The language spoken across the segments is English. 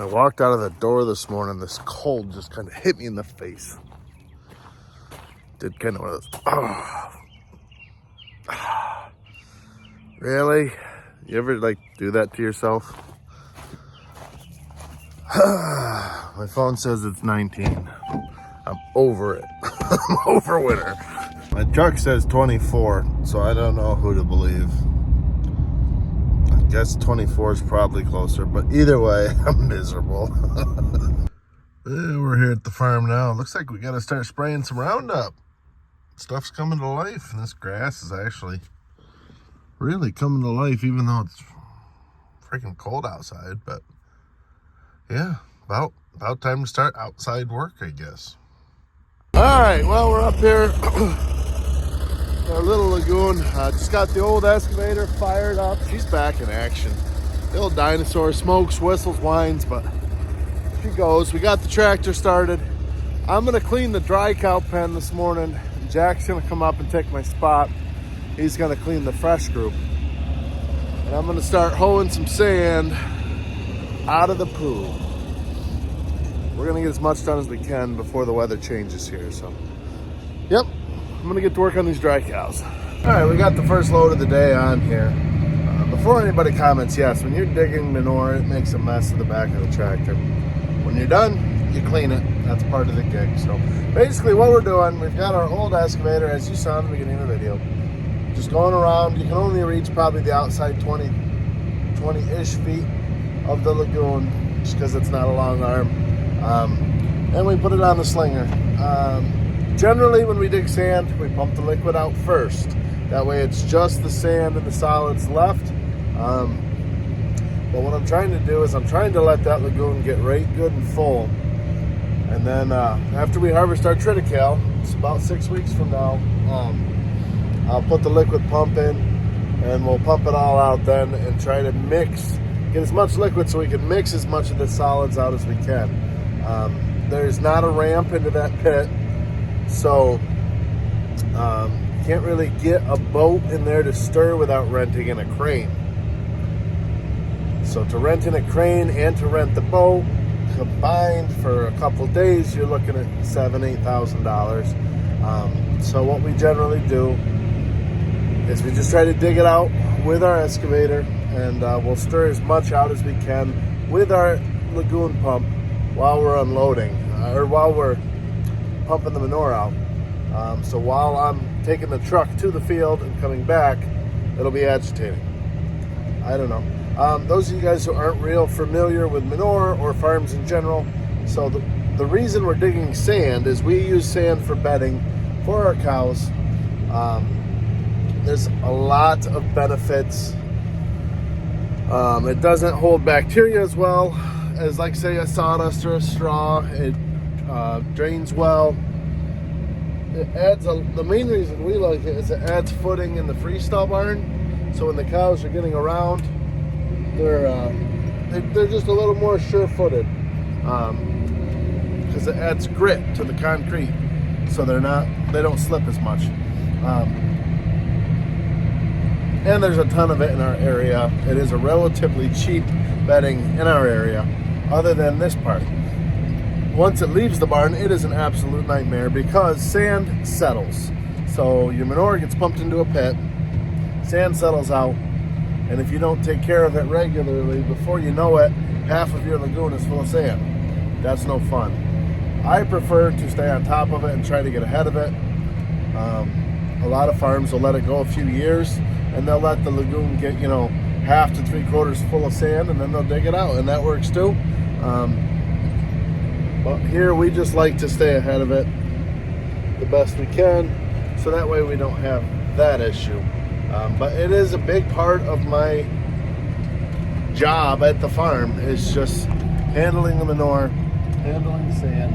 I walked out of the door this morning, this cold just kind of hit me in the face. Did kind of one of those, really? You ever like do that to yourself? My phone says it's 19. I'm over it. I'm over winter. My truck says 24, so I don't know who to believe. I guess 24 is probably closer, but either way, I'm miserable. We're here at the farm now. Looks like we got to start spraying some Roundup. Stuff's coming to life, and this grass is actually really coming to life, even though it's freaking cold outside. But yeah, about time to start outside work, I guess. All right, well, we're up here. Our little lagoon. Just got the old excavator fired up. She's back in action. The old dinosaur smokes, whistles, whines, but she goes. We got the tractor started. I'm gonna clean the dry cow pen this morning. Jack's gonna come up and take my spot. He's gonna clean the fresh group. And I'm gonna start hoeing some sand out of the poo. We're gonna get as much done as we can before the weather changes here, so. Yep, I'm gonna get to work on these dry cows. All right, we got the first load of the day on here. Before anybody comments, yes, when you're digging manure, it makes a mess of the back of the tractor. When you're done, you clean it. That's part of the gig. So basically what we're doing, we've got our old excavator, as you saw in the beginning of the video, just going around. You can only reach probably the outside 20-ish feet of the lagoon, just because it's not a long arm. And we put it on the slinger. Generally, when we dig sand, we pump the liquid out first. That way it's just the sand and the solids left. But what I'm trying to do is I'm trying to let that lagoon get right good and full. And then after we harvest our triticale, it's about 6 weeks from now, I'll put the liquid pump in and we'll pump it all out then and try to get as much liquid so we can mix as much of the solids out as we can. There's not a ramp into that pit, so can't really get a boat in there to stir without renting in a crane. So to rent in a crane and to rent the boat combined for a couple of days, you're looking at $7,000-8,000. So what we generally do is we just try to dig it out with our excavator, and we'll stir as much out as we can with our lagoon pump while we're unloading, or while we're pumping the manure out. So while I'm taking the truck to the field and coming back, it'll be agitating. I don't know. Those of you guys who aren't real familiar with manure or farms in general, so the reason we're digging sand is we use sand for bedding for our cows. There's a lot of benefits. It doesn't hold bacteria as well as, like, say, a sawdust or a straw. It drains well. It adds the main reason we like it is it adds footing in the freestall barn. So when the cows are getting around, they're just a little more sure-footed, because it adds grit to the concrete, so they don't slip as much. And there's a ton of it in our area. It is a relatively cheap bedding in our area, other than this part. Once it leaves the barn, it is an absolute nightmare because sand settles. So your manure gets pumped into a pit, sand settles out, and if you don't take care of it regularly, before you know it, half of your lagoon is full of sand. That's no fun. I prefer to stay on top of it and try to get ahead of it. A lot of farms will let it go a few years, and they'll let the lagoon get, half to 3/4 full of sand, and then they'll dig it out, and that works too. But here we just like to stay ahead of it the best we can, so that way we don't have that issue. But it is a big part of my job at the farm, is just handling the manure, handling the sand.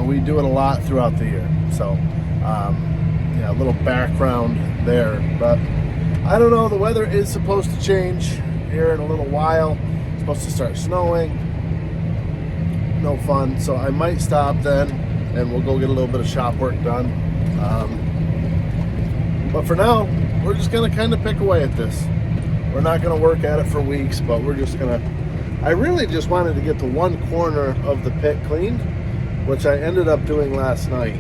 We do it a lot throughout the year. So, a little background there. But I don't know, the weather is supposed to change here in a little while. It's supposed to start snowing. No fun. So I might stop then, and we'll go get a little bit of shop work done. But for now, we're just going to kind of pick away at this. We're not going to work at it for weeks, but we're just going to I really just wanted to get to one corner of the pit cleaned, which I ended up doing last night.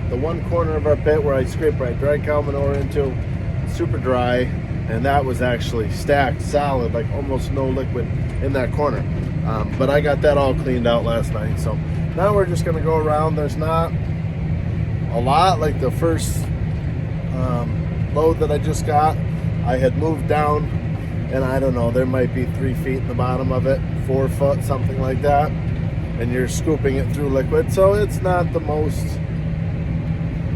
The one corner of our pit where I scraped my dry cow manure into, super dry, and that was actually stacked solid, like almost no liquid in that corner. But I got that all cleaned out last night. So now we're just gonna go around. There's not a lot, like the first load that I just got, I had moved down, and I don't know, there might be 3 feet in the bottom of it, 4 foot, something like that, and you're scooping it through liquid. So it's not the most,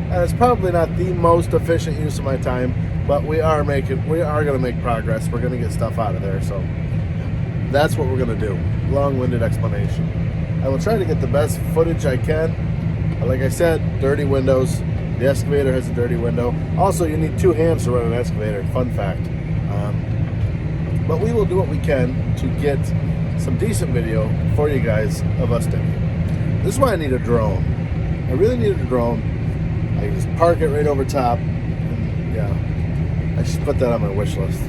it's probably not the most efficient use of my time, but we are going to make progress. We're going to get stuff out of there. So that's what we're going to do. Long-winded explanation. I will try to get the best footage I can. Like I said, dirty windows. The excavator has a dirty window. Also, you need 2 hands to run an excavator. Fun fact. But we will do what we can to get some decent video for you guys of us digging. This is why I need a drone. I really need a drone. I can just park it right over top. And yeah, I should put that on my wish list.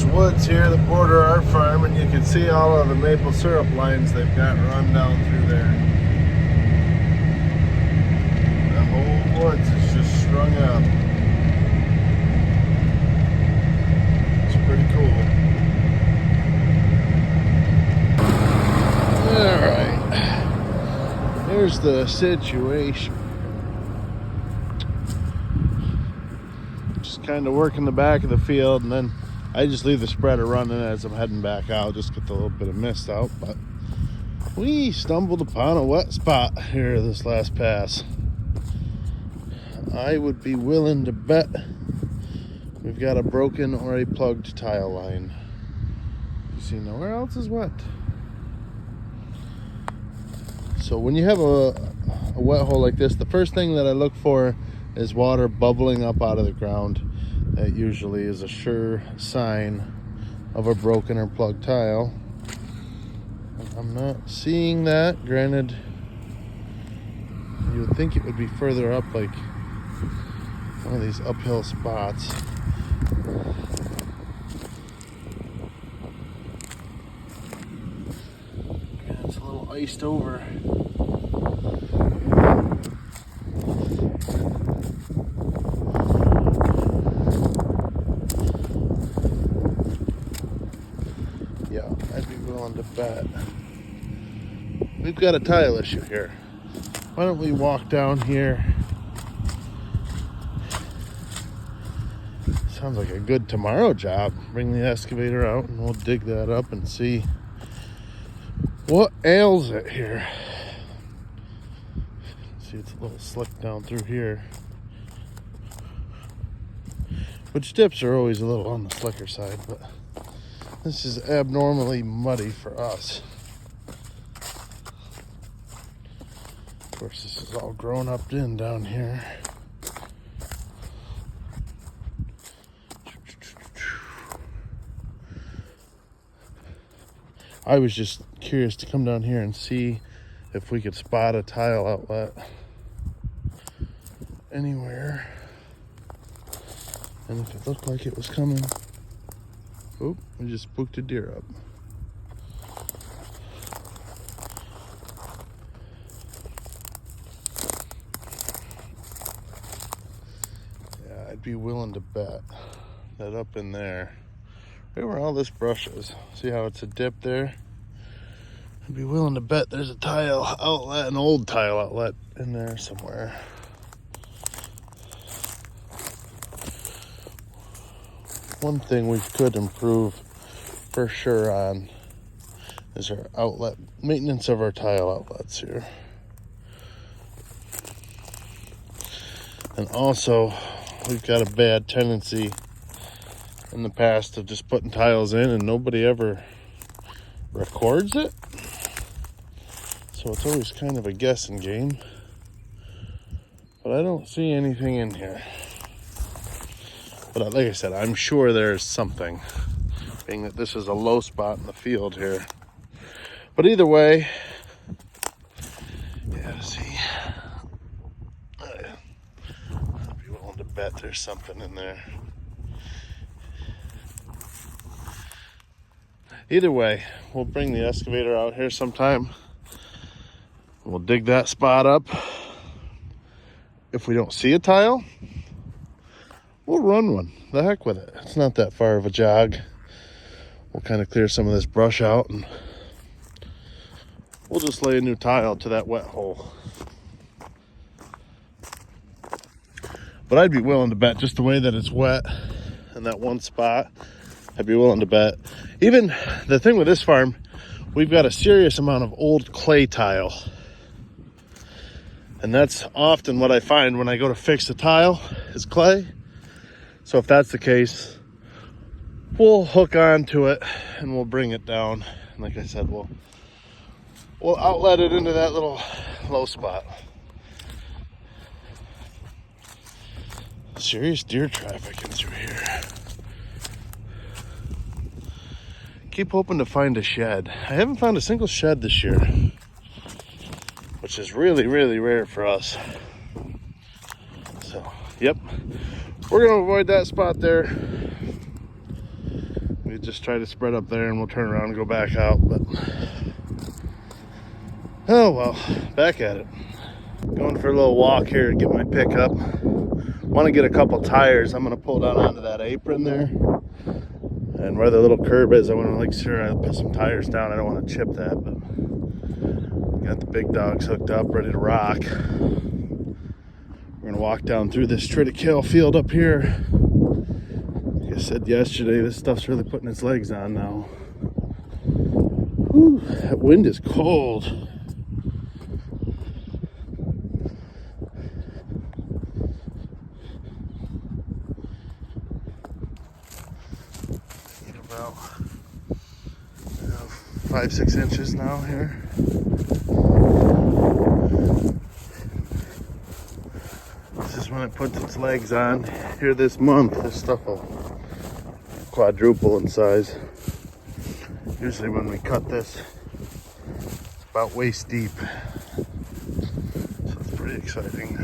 there's woods here that border our farm, and you can see all of the maple syrup lines they've got run down through there. The whole woods is just strung up. It's pretty cool. Alright, here's the situation. Just kind of working the back of the field, and then I just leave the spreader running as I'm heading back out, just get a little bit of mist out. But we stumbled upon a wet spot here this last pass. I would be willing to bet we've got a broken or a plugged tile line. You see, nowhere else is wet. So when you have a wet hole like this, the first thing that I look for is water bubbling up out of the ground. That usually is a sure sign of a broken or plugged tile. I'm not seeing that. Granted, you would think it would be further up, like one of these uphill spots. Yeah, it's a little iced over. Yeah, I'd be willing to bet we've got a tile issue here. Why don't we walk down here? Sounds like a good tomorrow job. Bring the excavator out and we'll dig that up and see what ails it here. See, it's a little slick down through here, which dips are always a little on the slicker side, but this is abnormally muddy for us. Of course, this is all grown up in down here. I was just curious to come down here and see if we could spot a tile outlet anywhere. And if it looked like it was coming. Oh, we just spooked a deer up. Yeah, I'd be willing to bet that up in there, right where all this brush is, see how it's a dip there? I'd be willing to bet there's a tile outlet, an old tile outlet in there somewhere. One thing we could improve for sure on is our outlet, maintenance of our tile outlets here. And also, we've got a bad tendency in the past of just putting tiles in and nobody ever records it. So it's always kind of a guessing game. But I don't see anything in here. But like I said, I'm sure there's something, being that this is a low spot in the field here. But either way, yeah, see, I'd be willing to bet there's something in there. Either way, we'll bring the excavator out here sometime. We'll dig that spot up. If we don't see a tile, we'll run one. The heck with it. It's not that far of a jog. We'll kind of clear some of this brush out and we'll just lay a new tile to that wet hole. But I'd be willing to bet, just the way that it's wet in that one spot, I'd be willing to bet. Even the thing with this farm, we've got a serious amount of old clay tile. And that's often what I find when I go to fix a tile is clay. So if that's the case, we'll hook on to it and we'll bring it down. And like I said, we'll outlet it into that little low spot. Serious deer traffic in through here. Keep hoping to find a shed. I haven't found a single shed this year, which is really, really rare for us. So, yep. We're gonna avoid that spot there. We just try to spread up there and we'll turn around and go back out. But oh well, back at it. Going for a little walk here to get my pickup. Want to get a couple tires. I'm going to pull down onto that apron there. And where the little curb is, I want to make sure I put some tires down. I don't want to chip that, but got the big dogs hooked up, ready to rock. We're going to walk down through this triticale field up here. Like I said yesterday, this stuff's really putting its legs on now. Whew, that wind is cold. About 5-6 inches now here. This is when it puts its legs on. Here this month, this stuff will quadruple in size. Usually when we cut this, it's about waist deep. So it's pretty exciting.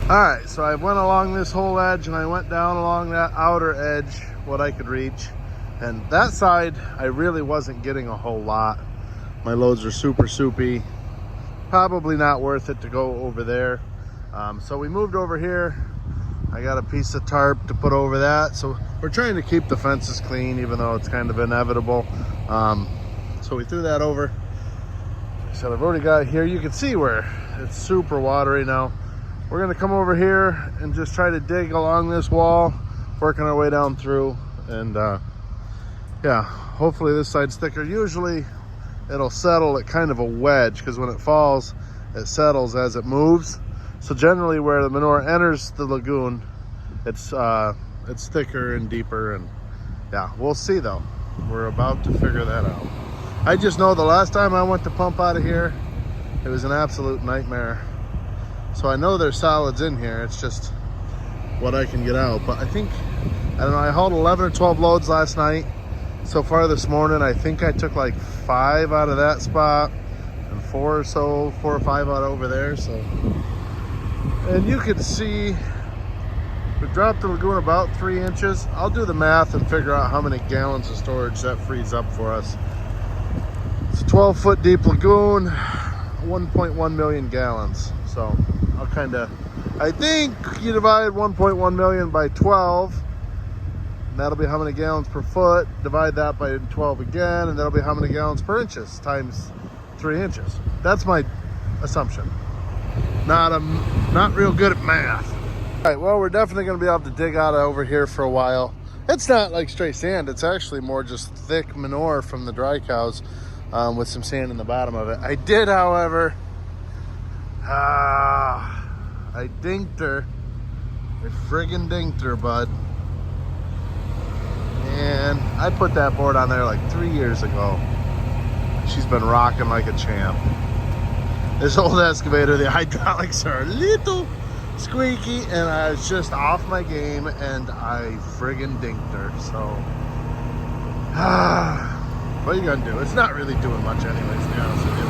Alright, so I went along this whole edge and I went down along that outer edge, what I could reach. And that side, I really wasn't getting a whole lot. My loads are super soupy. Probably not worth it to go over there. So we moved over here. I got a piece of tarp to put over that. So we're trying to keep the fences clean, even though it's kind of inevitable. So we threw that over. Like I said, I've already got it here. You can see where it's super watery now. We're gonna come over here and just try to dig along this wall, working our way down through. And yeah, hopefully this side's thicker. Usually it'll settle at kind of a wedge, because when it falls, it settles as it moves. So generally where the manure enters the lagoon, it's thicker and deeper. And yeah, we'll see though. We're about to figure that out. I just know the last time I went to pump out of here, it was an absolute nightmare. So I know there's solids in here. It's just what I can get out. But I think, I don't know, I hauled 11 or 12 loads last night. So far this morning, I think I took like 5 out of that spot and 4 or 5 out over there. So, and you can see we dropped the lagoon about 3 inches. I'll do the math and figure out how many gallons of storage that frees up for us. It's a 12-foot deep lagoon, 1.1 million gallons. So I'll I think you divide 1.1 million by 12, and that'll be how many gallons per foot. Divide that by 12 again, and that'll be how many gallons per inches times 3 inches. That's my assumption. Not real good at math. All right, well, we're definitely gonna be able to dig out of over here for a while. It's not like straight sand. It's actually more just thick manure from the dry cows with some sand in the bottom of it. I did, however, I dinked her. I friggin' dinked her, bud. And I put that board on there like 3 years ago. She's been rocking like a champ. This old excavator, the hydraulics are a little squeaky, and I was just off my game, and I friggin' dinked her. So, what are you gonna do? It's not really doing much anyways, to be honest with you.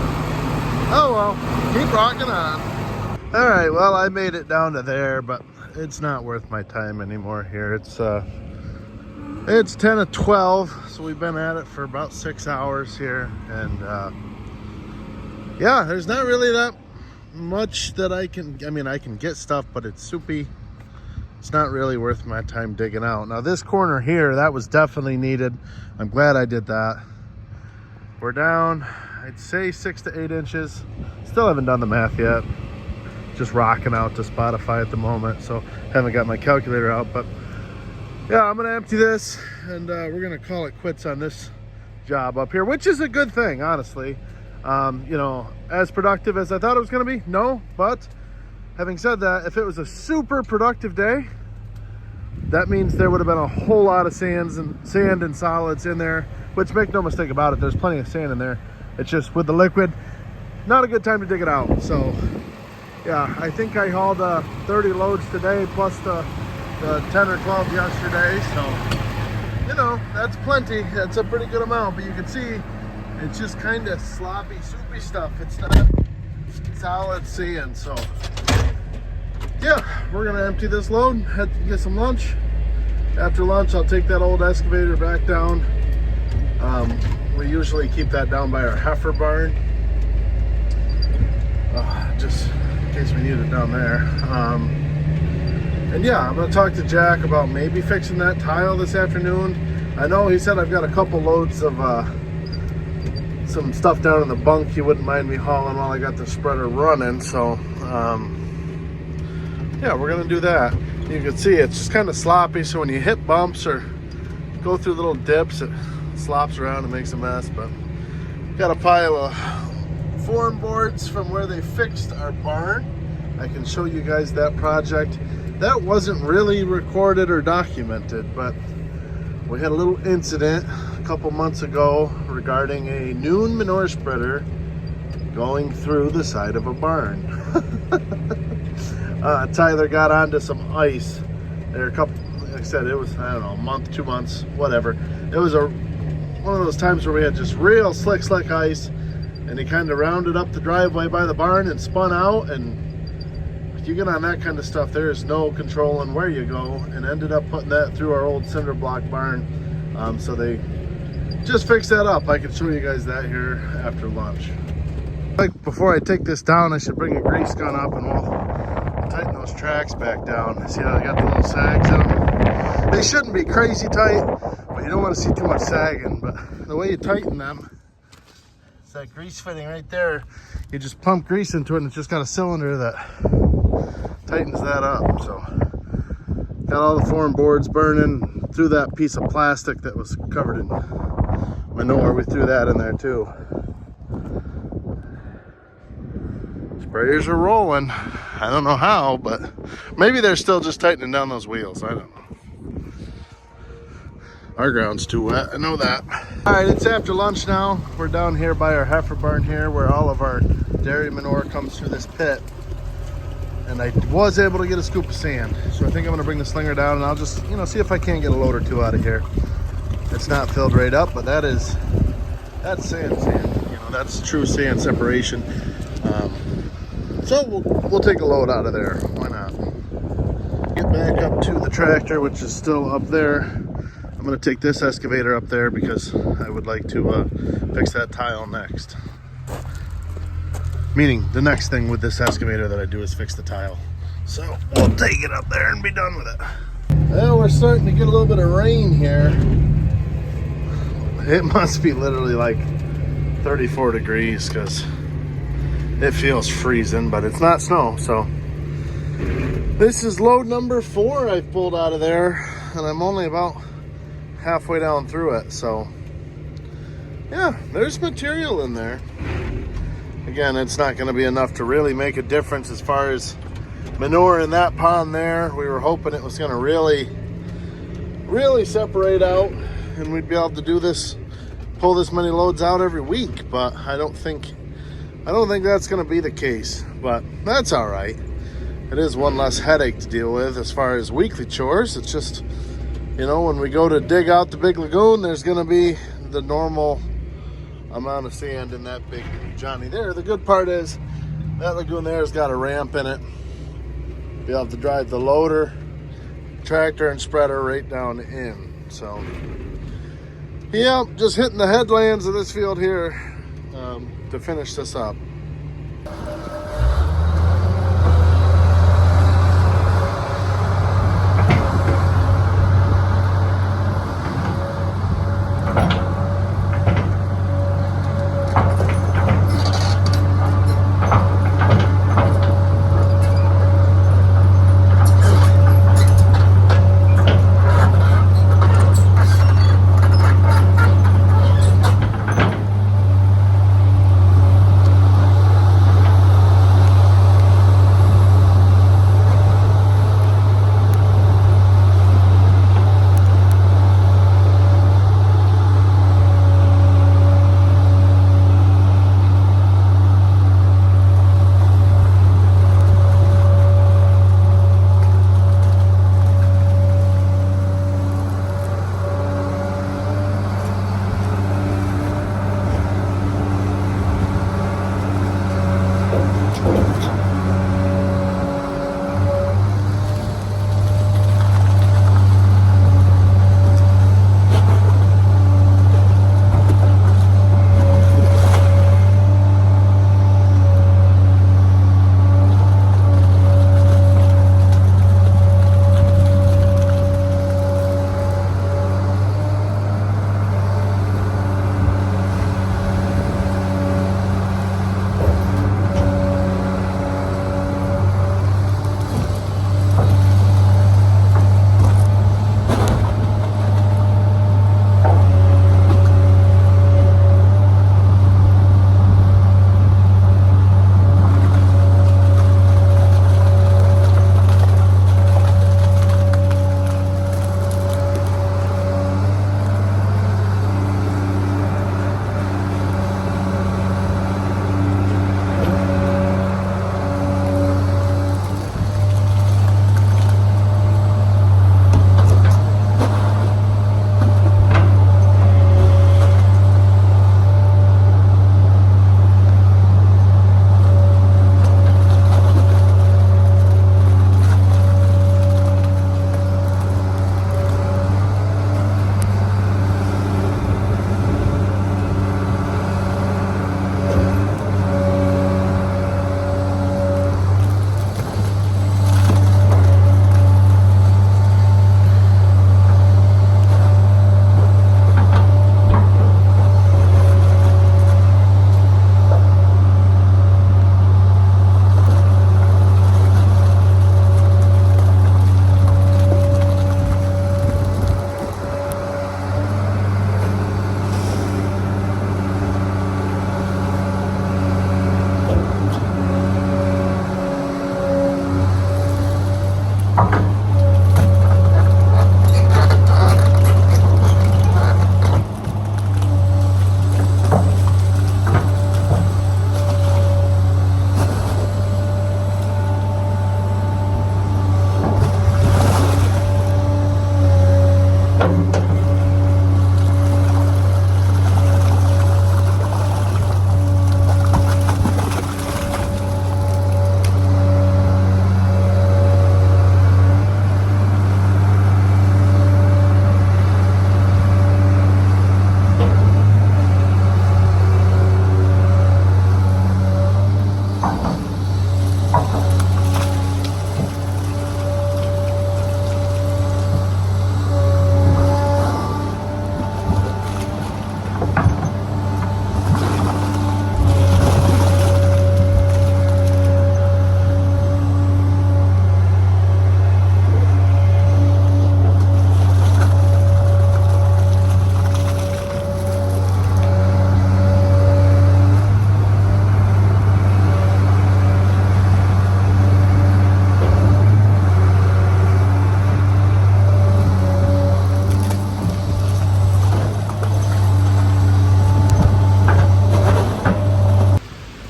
Oh well, keep rocking on. All right, well, I made it down to there, but it's not worth my time anymore here. It's 10 of 12, so we've been at it for about 6 hours here. And yeah, there's not really that much that I can get stuff, but it's soupy. It's not really worth my time digging out. Now this corner here, that was definitely needed. I'm glad I did that. We're down, I'd say 6 to 8 inches. Still haven't done the math yet. Just rocking out to Spotify at the moment, so haven't got my calculator out. But yeah, I'm gonna empty this, and we're gonna call it quits on this job up here, which is a good thing, honestly. You know, as productive as I thought it was gonna be, no. But having said that, if it was a super productive day, that means there would have been a whole lot of sand and solids in there, which, make no mistake about it, there's plenty of sand in there. It's just with the liquid, not a good time to dig it out. So yeah, I think I hauled 30 loads today, plus the 10 or 12 yesterday. So, you know, that's plenty. That's a pretty good amount, but you can see it's just kind of sloppy, soupy stuff. It's not solid sand. So yeah, we're gonna empty this load, head to get some lunch. After lunch, I'll take that old excavator back down. We usually keep that down by our heifer barn, just in case we need it down there. And yeah, I'm gonna talk to Jack about maybe fixing that tile this afternoon. I know he said I've got a couple loads of some stuff down in the bunk he wouldn't mind me hauling while I got the spreader running. So yeah, we're gonna do that. You can see it's just kind of sloppy, so when you hit bumps or go through little dips, it slops around and makes a mess. But got a pile of form boards from where they fixed our barn. I can show you guys that project. That wasn't really recorded or documented, but we had a little incident a couple months ago regarding a noon manure spreader going through the side of a barn. Tyler got onto some ice there a couple, like I said, it was, I don't know, a month, 2 months, whatever. It was one of those times where we had just real slick ice, and he kind of rounded up the driveway by the barn and spun out. And if you get on that kind of stuff, there is no controlling where you go, and ended up putting that through our old cinder block barn. So they just fixed that up. I can show you guys that here after lunch. Like, before I take this down, I should bring a grease gun up and we'll tighten those tracks back down. See how they got the little sags in them? They shouldn't be crazy tight, but you don't want to see too much sagging. But the way you tighten them, it's that grease fitting right there. You just pump grease into it, and it's just got a cylinder that tightens that up. So got all the form boards burning through that piece of plastic that was covered in manure. We threw that in there too. Sprayers are rolling. I don't know how, but maybe they're still just tightening down those wheels. I don't know. Our ground's too wet, I know that. All right, it's after lunch now. We're down here by our heifer barn here, where all of our dairy manure comes through this pit. And I was able to get a scoop of sand. So I think I'm gonna bring the slinger down, and I'll just, see if I can't get a load or two out of here. It's not filled right up, but that's sand. That's true sand separation. So we'll take a load out of there. Why not? Get back up to the tractor, which is still up there. I'm gonna take this excavator up there because I would like to fix that tile next. Meaning the next thing with this excavator that I do is fix the tile. So we'll take it up there and be done with it. Well, we're starting to get a little bit of rain here. It must be literally like 34 degrees because it feels freezing, but it's not snow. So this is load number 4 I've pulled out of there, and I'm only about halfway down through it. So yeah, there's material in there. Again, it's not going to be enough to really make a difference as far as manure in that pond there. We were hoping it was going to really separate out, and we'd be able to do this, pull this many loads out every week, but I don't think that's going to be the case. But that's all right. It is one less headache to deal with as far as weekly chores. It's just, when we go to dig out the big lagoon, there's going to be the normal amount of sand in that big Johnny there. The good part is that lagoon there has got a ramp in it. Be able to drive the loader, tractor, and spreader right down in. So yeah, just hitting the headlands of this field here to finish this up.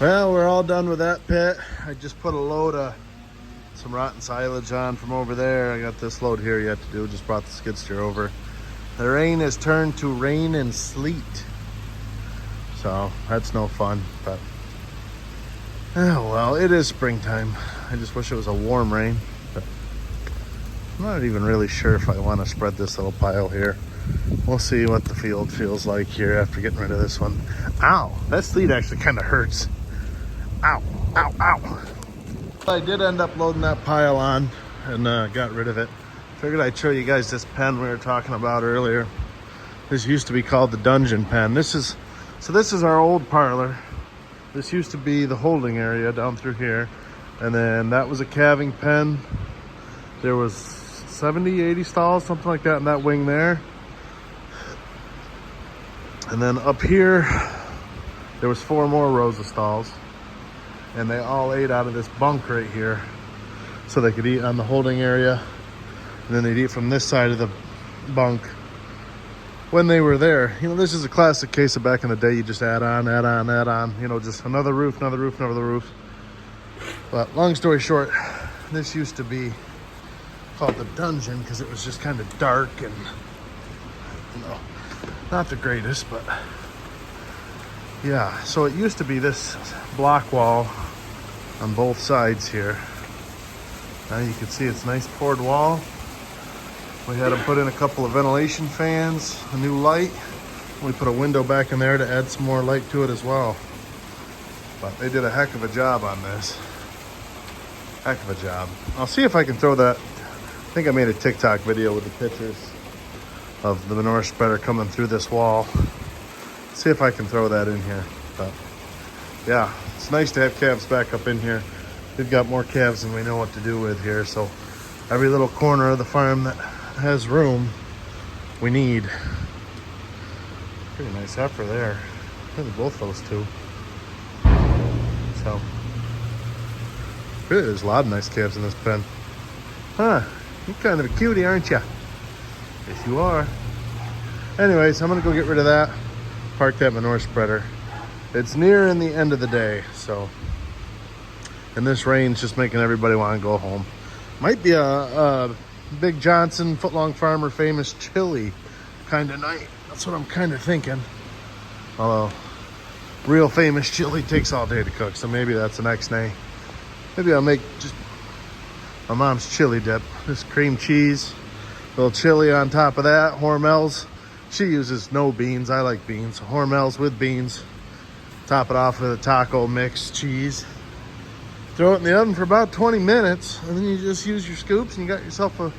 Well, we're all done with that pit. I just put a load of some rotten silage on from over there. I got this load here yet to do. Just brought the skid steer over. The rain has turned to rain and sleet, so that's no fun. But oh well, it is springtime. I just wish it was a warm rain, but I'm not even really sure if I want to spread this little pile here. We'll see what the field feels like here after getting rid of this one. Ow, that sleet actually kind of hurts. Ow, ow, ow. I did end up loading that pile on and got rid of it. Figured I'd show you guys this pen we were talking about earlier. This used to be called the dungeon pen. This is our old parlor. This used to be the holding area down through here. And then that was a calving pen. There was 70, 80 stalls, something like that in that wing there. And then up here, there was 4 more rows of stalls. And they all ate out of this bunk right here. So they could eat on the holding area. And then they'd eat from this side of the bunk when they were there. You know, this is a classic case of back in the day. You just add on, add on, add on. You know, just another roof, another roof, another roof. But long story short, this used to be called the dungeon because it was just kind of dark and, you know, not the greatest, but yeah. So it used to be this block wall on both sides here. Now you can see it's a nice poured wall. We had to put in a couple of ventilation fans, a new light. We put a window back in there to add some more light to it as well. But they did a heck of a job on this. Heck of a job. I'll see if I can throw that. I think I made a TikTok video with the pictures of the manure spreader coming through this wall. See if I can throw that in here. But yeah, it's nice to have calves back up in here. We've got more calves than we know what to do with here. So every little corner of the farm that has room, we need. Pretty nice heifer there. Really both those two. So really, there's a lot of nice calves in this pen. Huh, you're kind of a cutie, aren't you? Yes, you are. Anyways, I'm gonna go get rid of that. Park that manure spreader. It's nearing the end of the day, so. And this rain's just making everybody want to go home. Might be a Big Johnson, footlong farmer, famous chili kind of night. That's what I'm kind of thinking. Although, real famous chili takes all day to cook, so maybe that's the next day. Maybe I'll make just my mom's chili dip. This cream cheese, a little chili on top of that. Hormel's. She uses no beans. I like beans. Hormel's with beans. Top it off with a taco mix cheese. Throw it in the oven for about 20 minutes, and then you just use your scoops and you got yourself a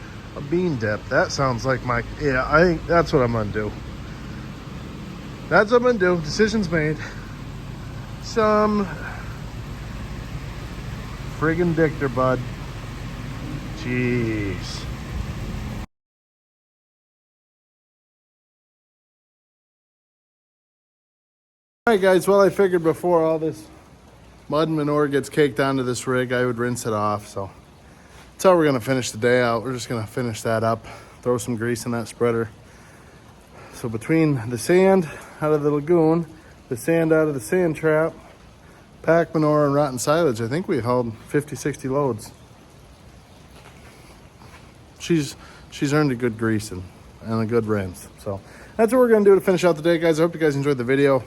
bean dip. That sounds like my, yeah, I think that's what I'm gonna do. That's what I'm gonna do. Decision's made. Some friggin' dictor, bud. Jeez. All right, guys, well, I figured before all this mud and manure gets caked onto this rig, I would rinse it off. So that's how we're gonna finish the day out. We're just gonna finish that up, throw some grease in that spreader. So between the sand out of the lagoon, the sand out of the sand trap, pack manure and rotten silage, I think we hauled 50, 60 loads. She's earned a good grease and a good rinse. So that's what we're gonna do to finish out the day, guys. I hope you guys enjoyed the video.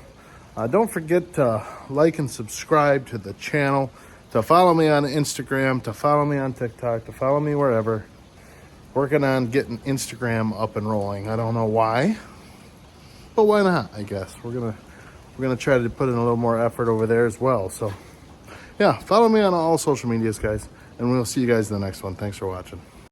Don't forget to like and subscribe to the channel, to follow me on Instagram, to follow me on TikTok, to follow me wherever. Working on getting Instagram up and rolling. I don't know why, but why not? I guess we're gonna try to put in a little more effort over there as well. So yeah, follow me on all social medias, guys, and we'll see you guys in the next one. Thanks for watching.